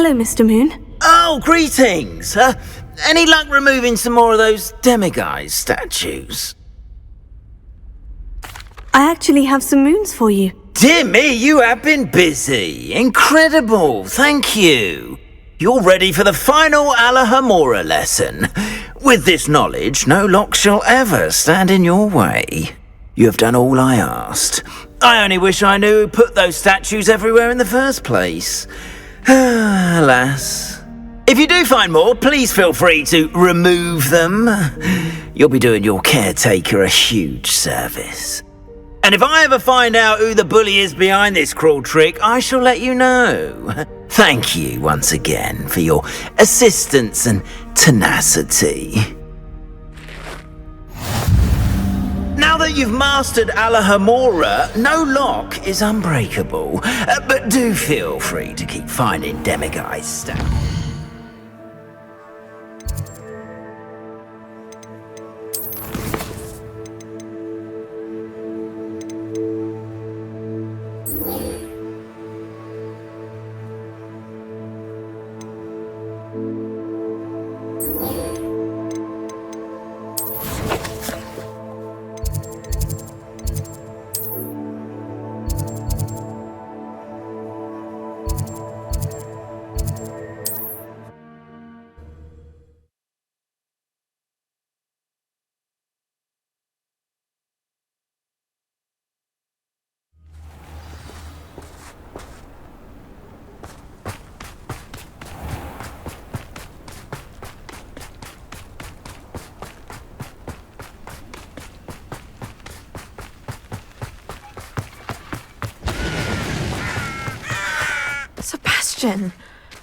Hello, Mr. Moon. Oh, greetings! Any luck removing some more of those demiguise statues? I actually have some moons for you. Dear me, you have been busy. Incredible, thank you. You're ready for the final Alohomora lesson. With this knowledge, no lock shall ever stand in your way. You have done all I asked. I only wish I knew who put those statues everywhere in the first place. Alas. If you do find more, please feel free to remove them. You'll be doing your caretaker a huge service. And if I ever find out who the bully is behind this cruel trick, I shall let you know. Thank you once again for your assistance and tenacity. Now that you've mastered Alohomora, no lock is unbreakable. But do feel free to keep finding demiguise stuff.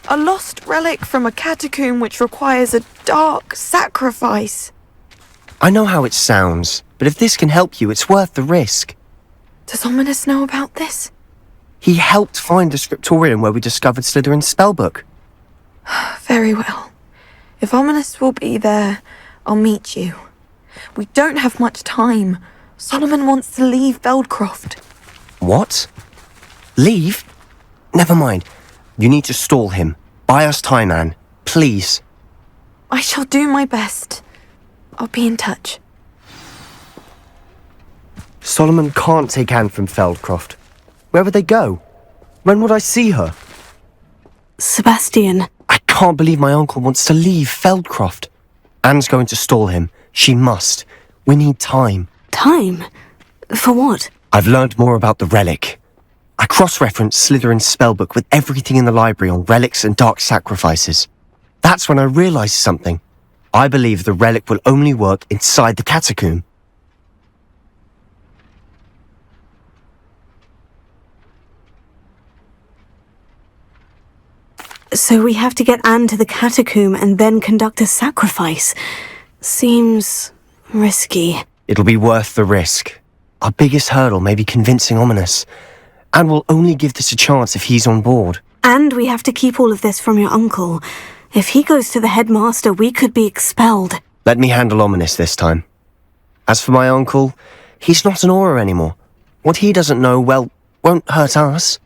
A lost relic from a catacomb which requires a dark sacrifice. I know how it sounds, but if this can help you, it's worth the risk. Does Ominous know about this? He helped find the scriptorium where we discovered Slytherin's spellbook. Very well. If Ominous will be there, I'll meet you. We don't have much time. Solomon wants to leave Feldcroft. What? Leave? Never mind. You need to stall him. Buy us time, Anne. Please. I shall do my best. I'll be in touch. Solomon can't take Anne from Feldcroft. Where would they go? When would I see her? Sebastian. I can't believe my uncle wants to leave Feldcroft. Anne's going to stall him. She must. We need time. Time? For what? I've learned more about the relic. I cross-referenced Slytherin's spellbook with everything in the library on relics and dark sacrifices. That's when I realized something. I believe the relic will only work inside the catacomb. So we have to get Anne to the catacomb and then conduct a sacrifice. Seems risky. It'll be worth the risk. Our biggest hurdle may be convincing Ominous. And we'll only give this a chance if he's on board. And we have to keep all of this from your uncle. If he goes to the headmaster, we could be expelled. Let me handle Ominous this time. As for my uncle, he's not an Aura anymore. What he doesn't know, well, won't hurt us.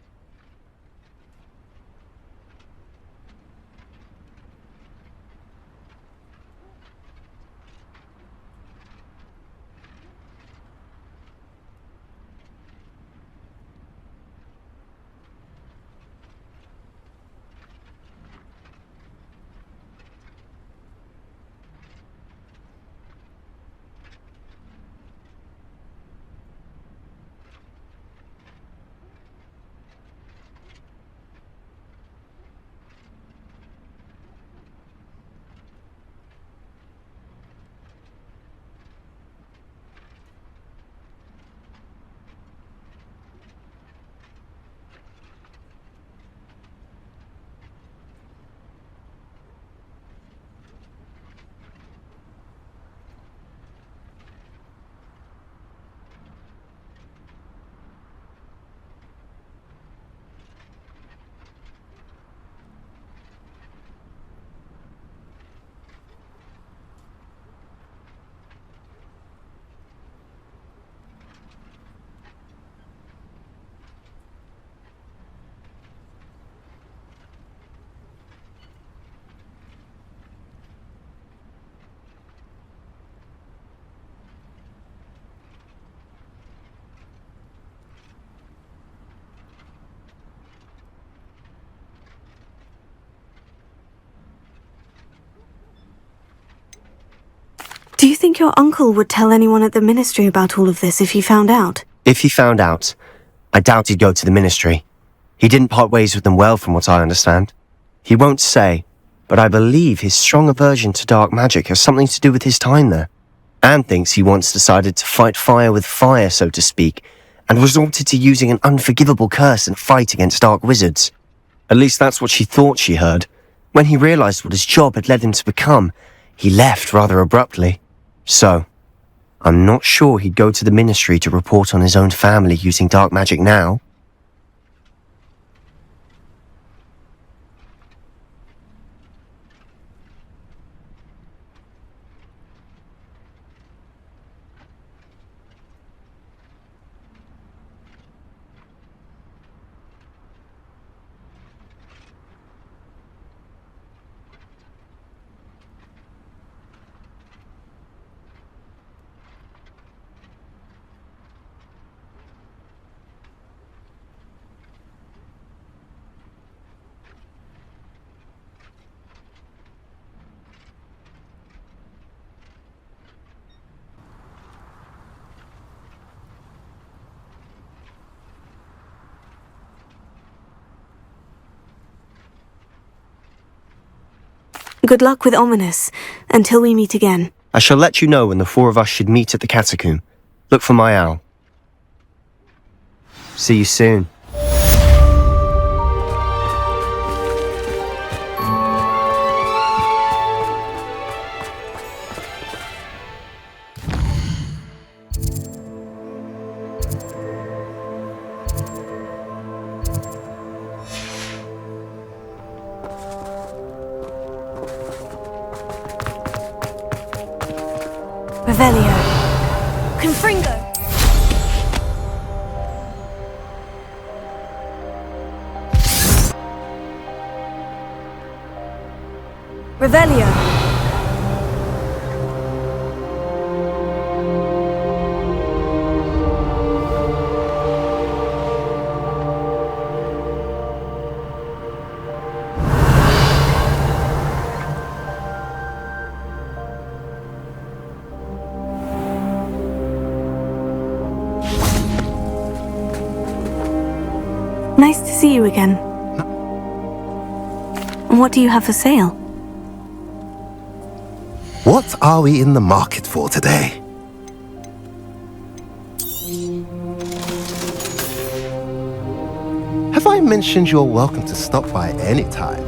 Do you think your uncle would tell anyone at the ministry about all of this if he found out? If he found out, I doubt he'd go to the ministry. He didn't part ways with them well, from what I understand. He won't say, but I believe his strong aversion to dark magic has something to do with his time there. Anne thinks he once decided to fight fire with fire, so to speak, and resorted to using an unforgivable curse and fight against dark wizards. At least that's what she thought she heard. When he realized what his job had led him to become, he left rather abruptly. So, I'm not sure he'd go to the ministry to report on his own family using dark magic now. Good luck with Ominous, until we meet again. I shall let you know when the four of us should meet at the catacomb. Look for my owl. See you soon. Revelio. Confringo. Revelio. Nice to see you again. What do you have for sale? What are we in the market for today? Have I mentioned you're welcome to stop by any time?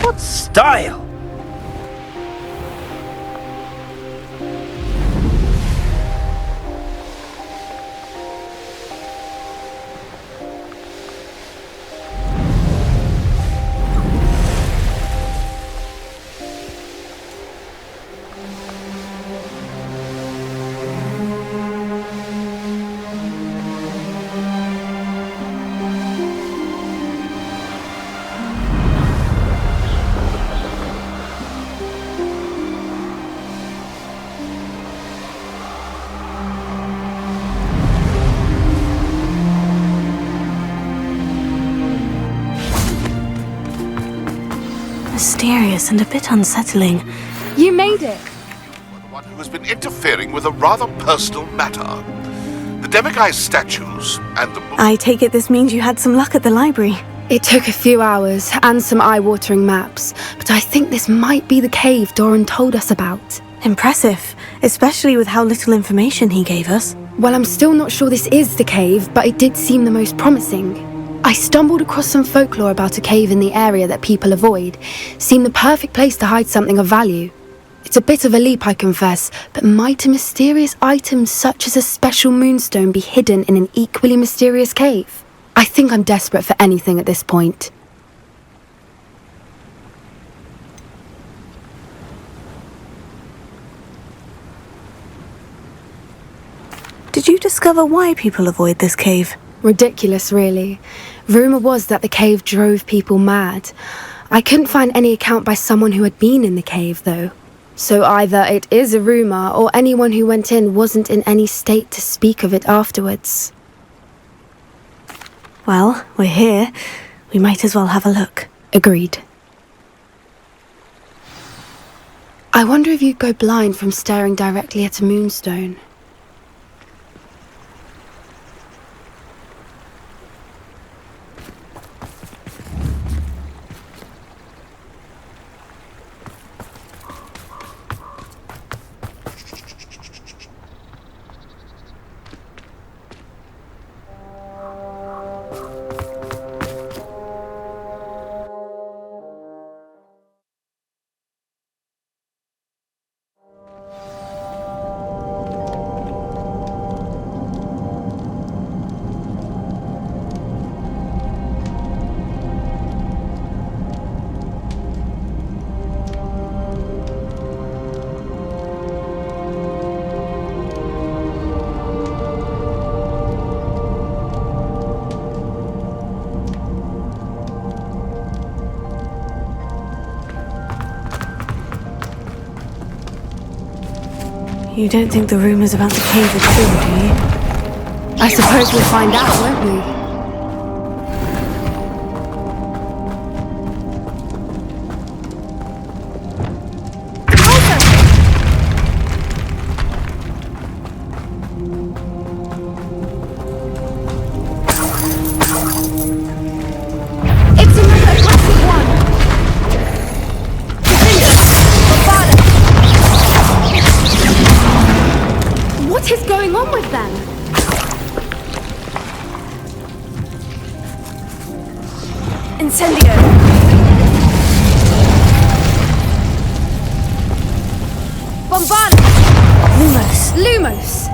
What style? Mysterious and a bit unsettling. You made it! The one who has been interfering with a rather personal matter. The demiguise statues and the... I take it this means you had some luck at the library. It took a few hours and some eye-watering maps, but I think this might be the cave Doran told us about. Impressive, especially with how little information he gave us. Well, I'm still not sure this is the cave, but it did seem the most promising. I stumbled across some folklore about a cave in the area that people avoid. Seemed the perfect place to hide something of value. It's a bit of a leap, I confess, but might a mysterious item such as a special moonstone be hidden in an equally mysterious cave? I think I'm desperate for anything at this point. Did you discover why people avoid this cave? Ridiculous, really. Rumour was that the cave drove people mad. I couldn't find any account by someone who had been in the cave, though. So either it is a rumor, or anyone who went in wasn't in any state to speak of it afterwards. Well, we're here. We might as well have a look. Agreed. I wonder if you'd go blind from staring directly at a moonstone. You don't think the rumors about the cave are true, do you? I suppose we'll find out, won't we? What is going on with them? Incendio! Bombard! Lumos! Lumos!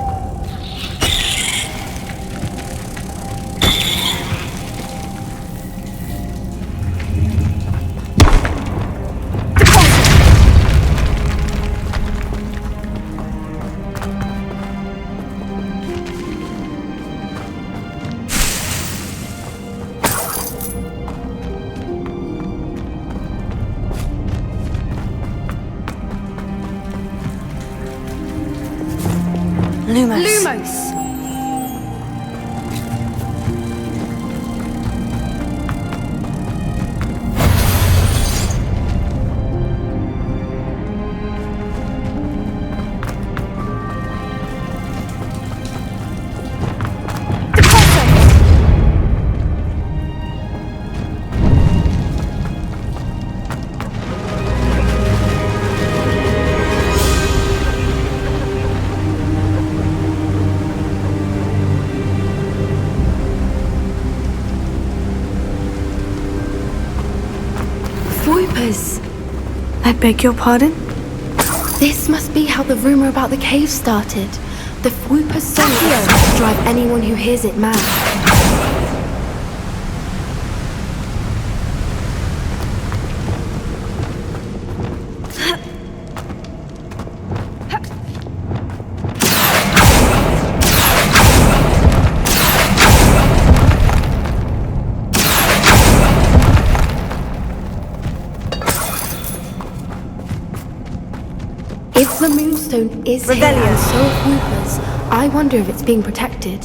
Lumos. Lumos! I beg your pardon? This must be how the rumor about the cave started. The Whooper's song to drive anyone who hears it mad. If the moonstone is here and so are Whoopers, I wonder if it's being protected.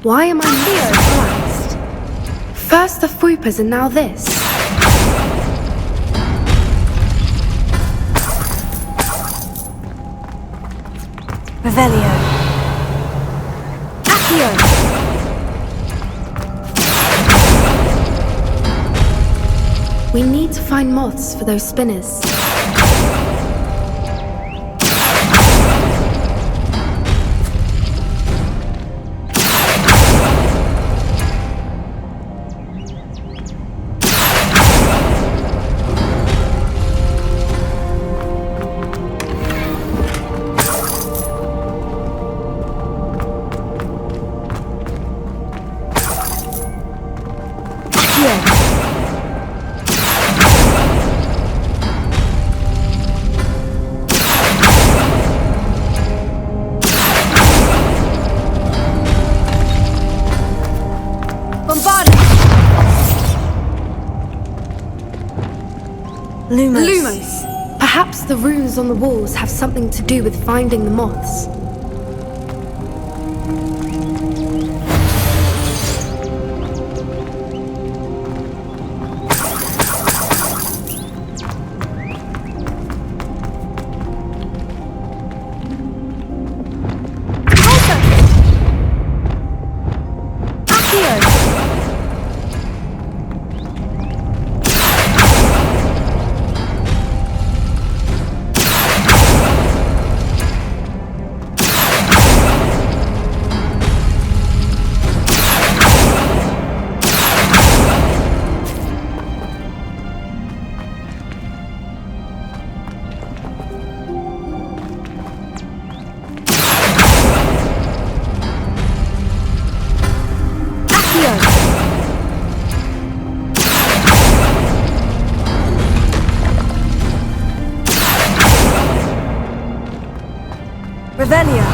Why am I here surprised? First the Whoopers and now this. Revelio. We need to find moths for those spinners. Lumos. Lumos. Perhaps the runes on the walls have something to do with finding the moths.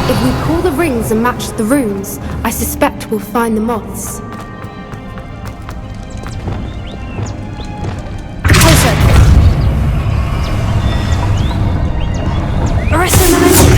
If we pull the rings and match the runes, I suspect we'll find the moths. Closer! Arrest the momentum!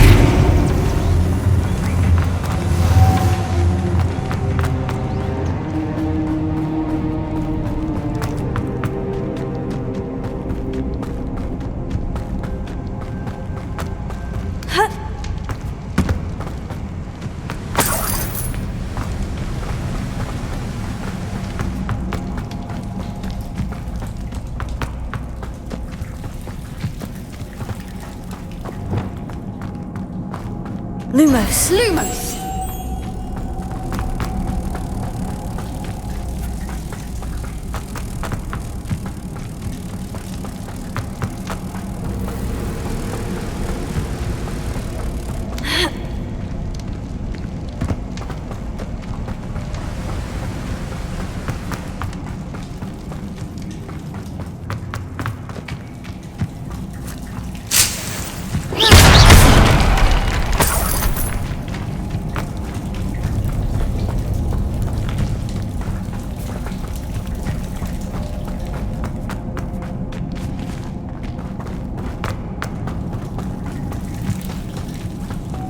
Lumos. Lumos!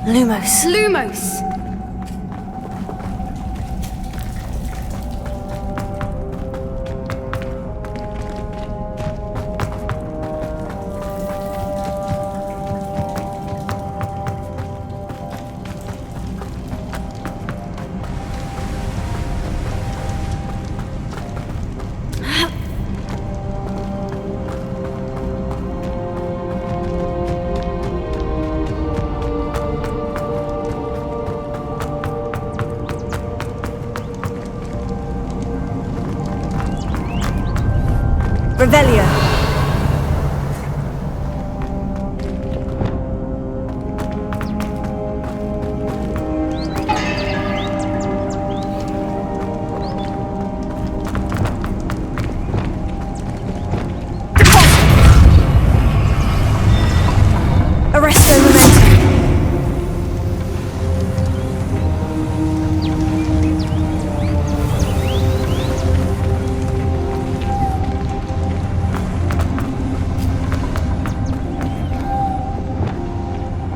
Lumos. Lumos! Revelio. Arresto momentum.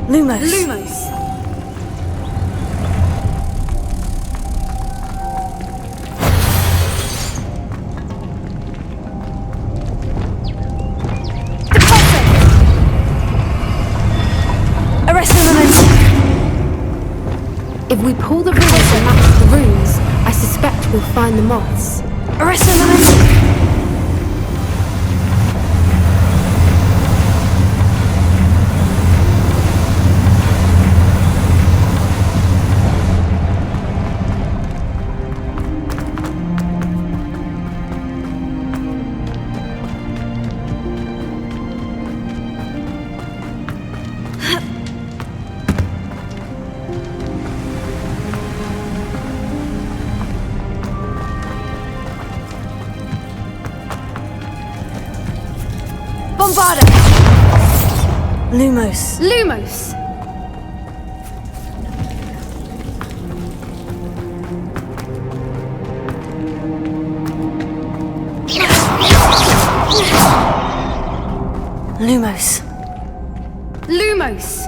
Lumos. Lumos! Arresto momentum. If we pull the rings and match the runes, I suspect we'll find the moths. Arresto momentum. Bombarda! Lumos. Lumos! Lumos. Lumos!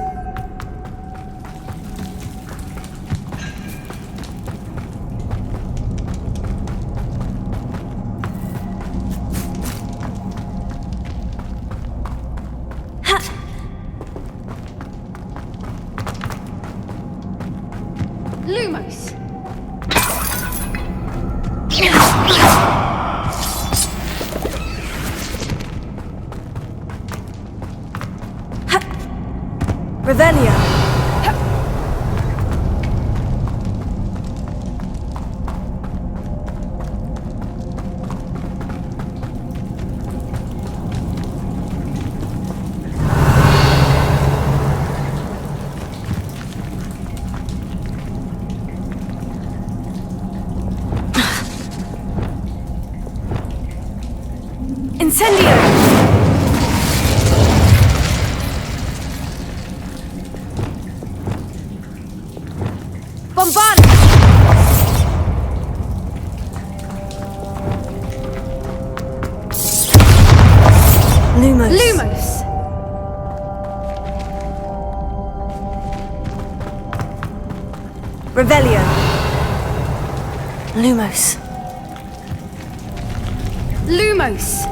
Lumos! Revelio. Incendio! Bombard! Lumos. Lumos! Revelio. Lumos. Lumos!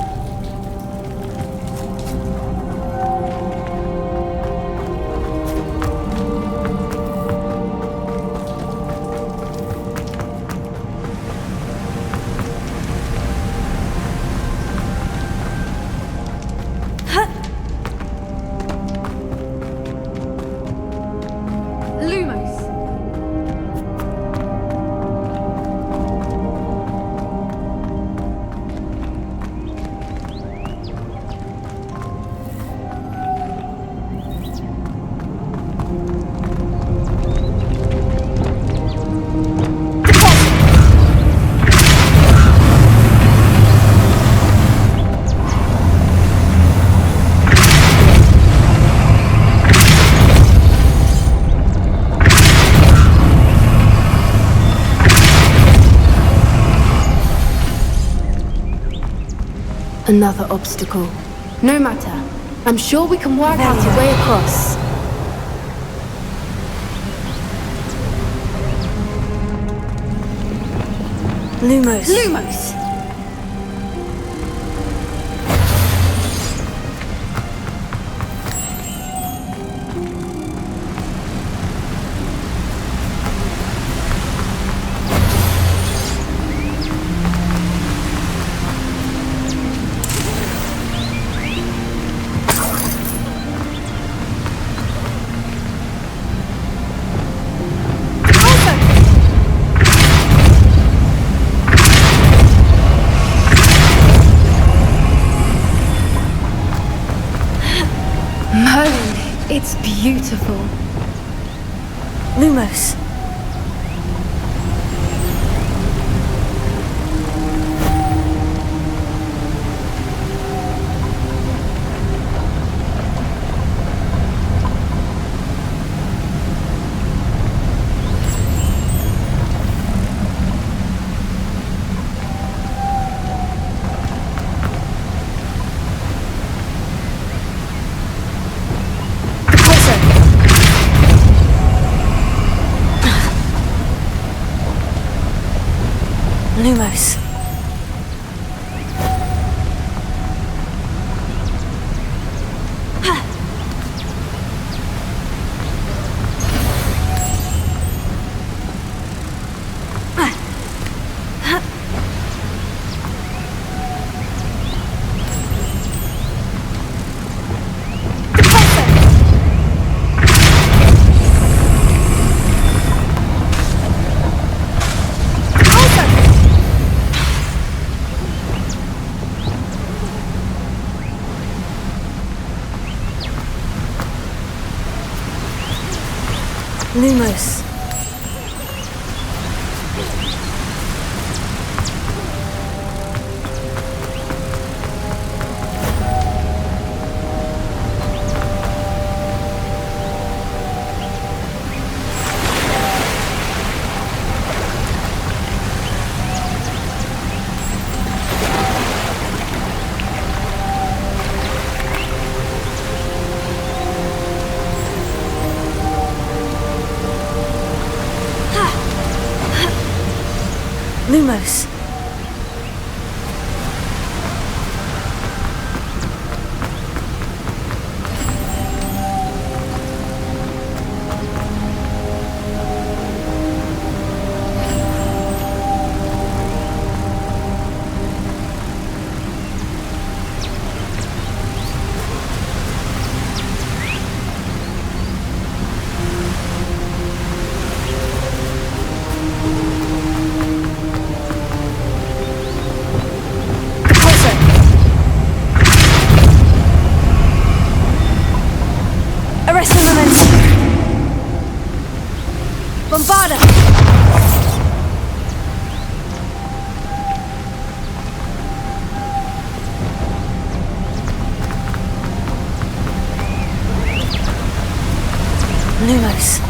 Lumos! Another obstacle. No matter. I'm sure we can work out a way across. Lumos. Lumos! Merlin, it's beautiful. Lumos. Lumos. Lumos. Lumos. Bombarda! Lumos.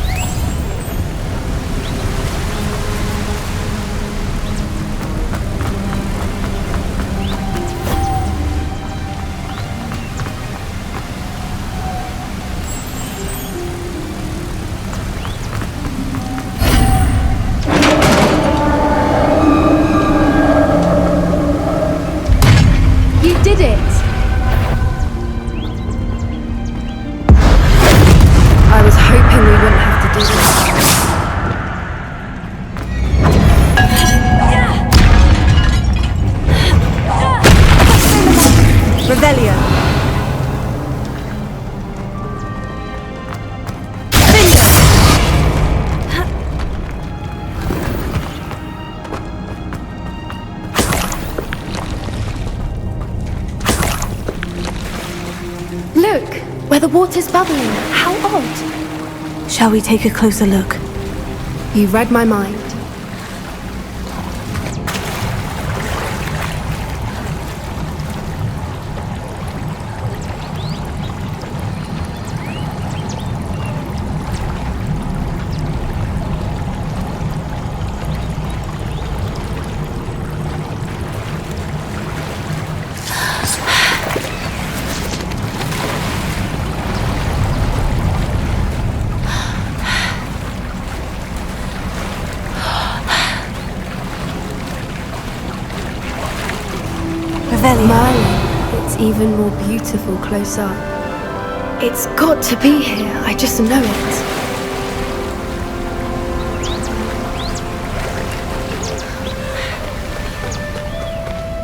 Where the water's bubbling. How odd. Shall we take a closer look? You read my mind. Merlin, it's even more beautiful close up. It's got to be here, I just know it.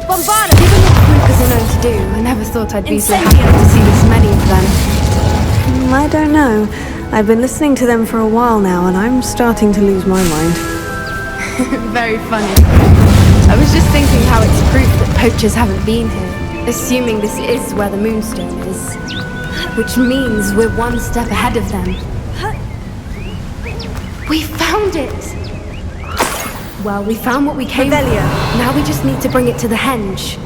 Bombarda! Given what Flukas are known to do, I never thought I'd be so happy to see this many of them. I don't know. I've been listening to them for a while now, and I'm starting to lose my mind. Very funny. I was just thinking how it's proof that poachers haven't been here, assuming this is where the Moonstone is. Which means we're one step ahead of them. We found it! Well, we found what we came for. Now we just need to bring it to the henge.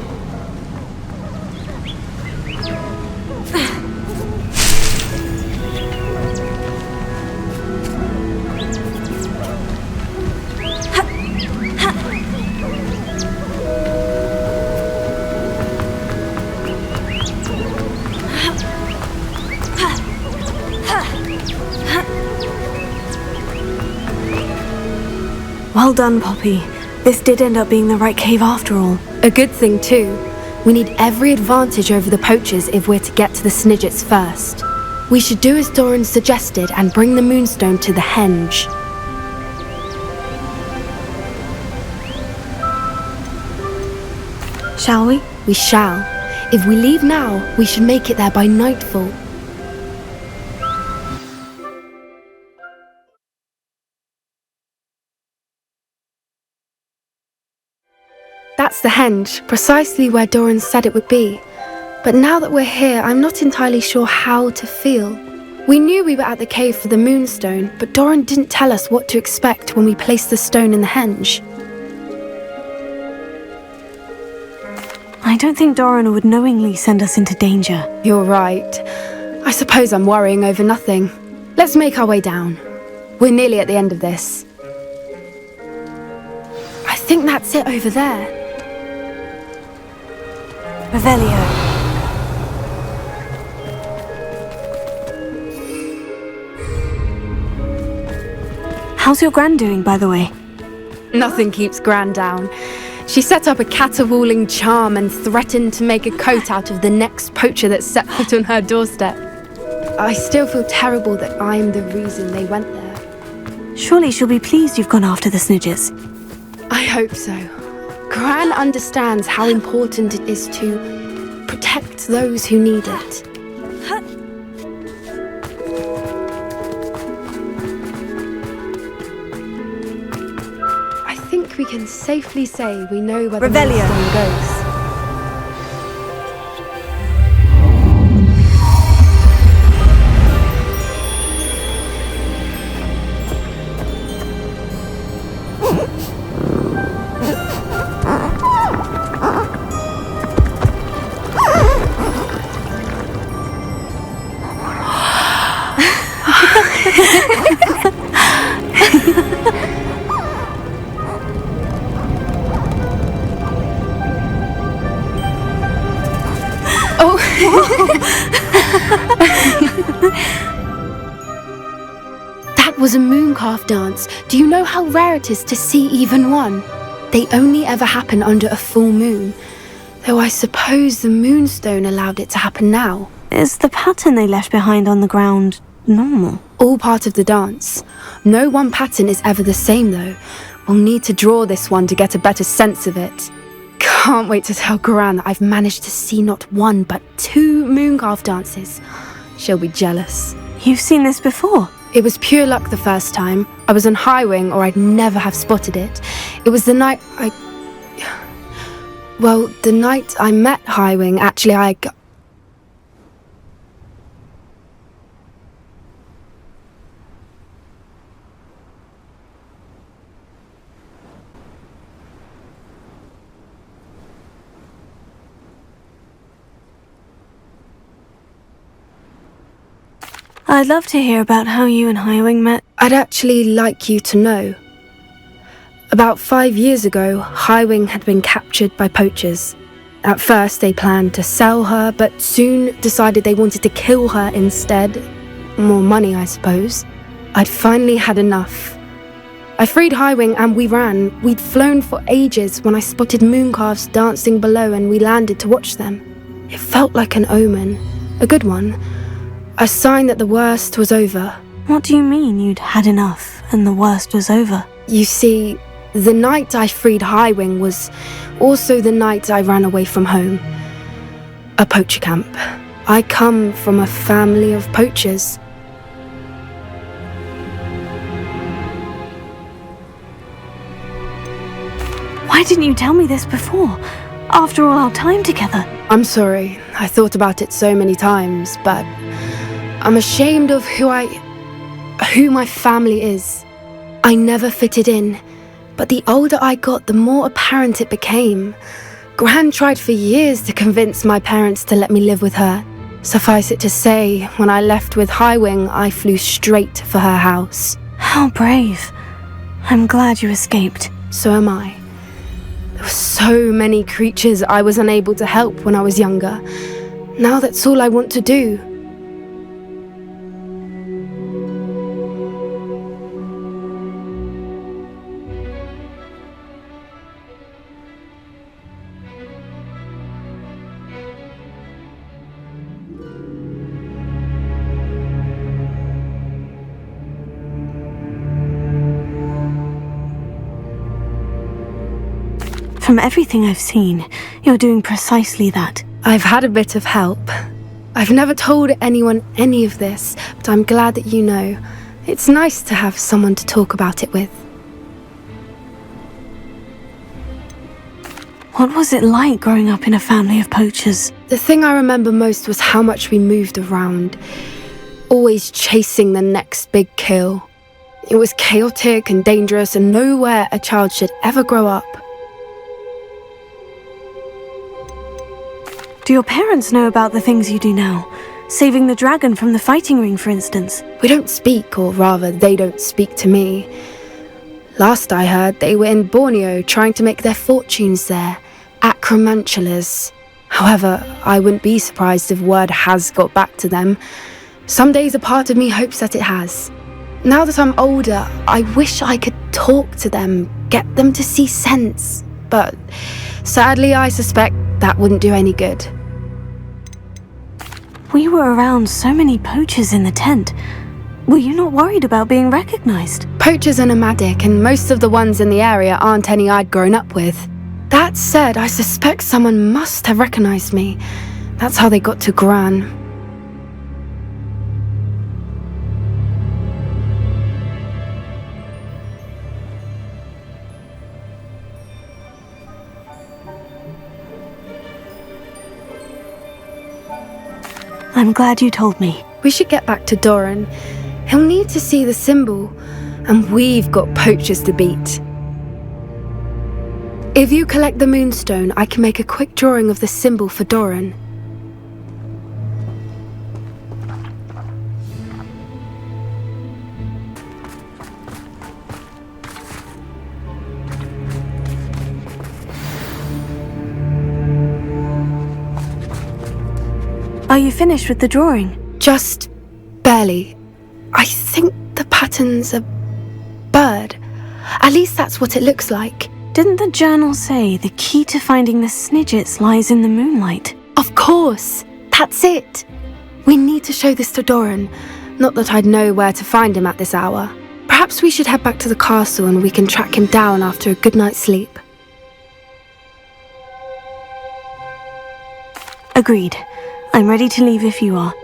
Well done, Poppy. This did end up being the right cave after all. A good thing too. We need every advantage over the poachers if we're to get to the Snidgets first. We should do as Doran suggested and bring the Moonstone to the henge. Shall we? We shall. If we leave now, we should make it there by nightfall. That's the henge, precisely where Doran said it would be. But now that we're here, I'm not entirely sure how to feel. We knew we were at the cave for the Moonstone, but Doran didn't tell us what to expect when we placed the stone in the henge. I don't think Doran would knowingly send us into danger. You're right. I suppose I'm worrying over nothing. Let's make our way down. We're nearly at the end of this. I think that's it over there. Revelio. How's your gran doing, by the way? Nothing keeps Gran down. She set up a caterwauling charm and threatened to make a coat out of the next poacher that set foot on her doorstep. I still feel terrible that I'm the reason they went there. Surely she'll be pleased you've gone after the snidgers. I hope so. Gran understands how important it is to protect those who need it. I think we can safely say we know where the Moonstone goes. That was a mooncalf dance. Do you know how rare it is to see even one? They only ever happen under a full moon. Though I suppose the moonstone allowed it to happen now. Is the pattern they left behind on the ground normal? All part of the dance. No one pattern is ever the same though. We'll need to draw this one to get a better sense of it. Can't wait to tell Gran that I've managed to see not one but 2 mooncalf dances. She'll be jealous. You've seen this before? It was pure luck the first time. I was on Highwing or I'd never have spotted it. It was the night the night I met Highwing, actually I'd love to hear about how you and Highwing met. I'd actually like you to know. About 5 years ago, Highwing had been captured by poachers. At first they planned to sell her, but soon decided they wanted to kill her instead. More money, I suppose. I'd finally had enough. I freed Highwing and we ran. We'd flown for ages when I spotted mooncalves dancing below and we landed to watch them. It felt like an omen. A good one. A sign that the worst was over. What do you mean you'd had enough and the worst was over? You see, the night I freed Highwing was also the night I ran away from home. A poacher camp. I come from a family of poachers. Why didn't you tell me this before? After all our time together. I'm sorry. I thought about it so many times, but I'm ashamed of who my family is. I never fitted in, but the older I got, the more apparent it became. Gran tried for years to convince my parents to let me live with her. Suffice it to say, when I left with Highwing, I flew straight for her house. How brave. I'm glad you escaped. So am I. There were so many creatures I was unable to help when I was younger. Now that's all I want to do. From everything I've seen, you're doing precisely that. I've had a bit of help. I've never told anyone any of this, but I'm glad that you know. It's nice to have someone to talk about it with. What was it like growing up in a family of poachers? The thing I remember most was how much we moved around, always chasing the next big kill. It was chaotic and dangerous and nowhere a child should ever grow up. Do your parents know about the things you do now? Saving the dragon from the fighting ring, for instance. We don't speak, or rather, they don't speak to me. Last I heard, they were in Borneo trying to make their fortunes there. Acromantulas. However, I wouldn't be surprised if word has got back to them. Some days a part of me hopes that it has. Now that I'm older, I wish I could talk to them, get them to see sense, but sadly I suspect that wouldn't do any good. We were around so many poachers in the tent. Were you not worried about being recognized? Poachers are nomadic, and most of the ones in the area aren't any I'd grown up with. That said, I suspect someone must have recognized me. That's how they got to Gran. I'm glad you told me. We should get back to Doran. He'll need to see the symbol, and we've got poachers to beat. If you collect the moonstone, I can make a quick drawing of the symbol for Doran. Are you finished with the drawing? Just barely. I think the pattern's a bird. At least that's what it looks like. Didn't the journal say the key to finding the Snidgets lies in the moonlight? Of course! That's it! We need to show this to Doran. Not that I'd know where to find him at this hour. Perhaps we should head back to the castle and we can track him down after a good night's sleep. Agreed. I'm ready to leave if you are.